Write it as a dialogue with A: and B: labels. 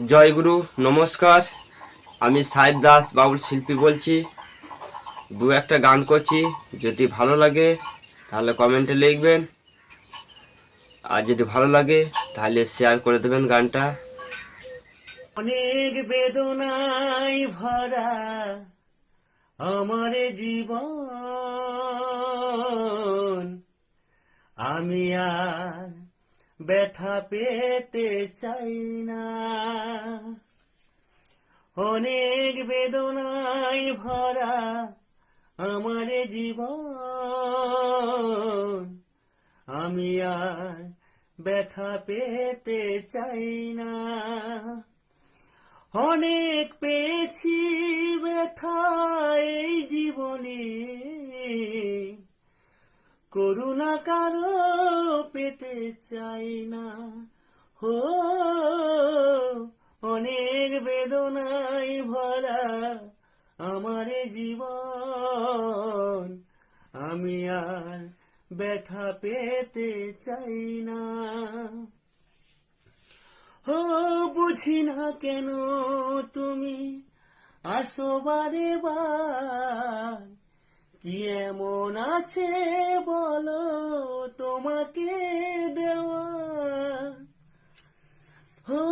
A: জয়গুরু, নমস্কার। আমি সাহেব দাস বাউল শিল্পী বলছি। দু একটা গান করছি, যদি ভালো লাগে তাহলে কমেন্টে লিখবেন, আর যদি ভালো লাগে তাহলে শেয়ার করে দেবেন গানটা।
B: অনেক বেদনায় ভরা আমার জীবন, আমি আর ব্যথা পেতে চাই না। অনেক বেদনায় ভরা আমার জীবন, আমি আর ব্যথা পেতে চাই না। অনেক পেয়েছি ব্যথা এই জীবনে, করুণা কারো পেতে চাই না। হো, অনেক বেদনায় ভরা আমার জীবন, আমি আর ব্যথা পেতে চাই না। ও বুঝি না কেন তুমি আসো বারে বার, কি এমন আছে বলো তোমাকে দেওয়া। ও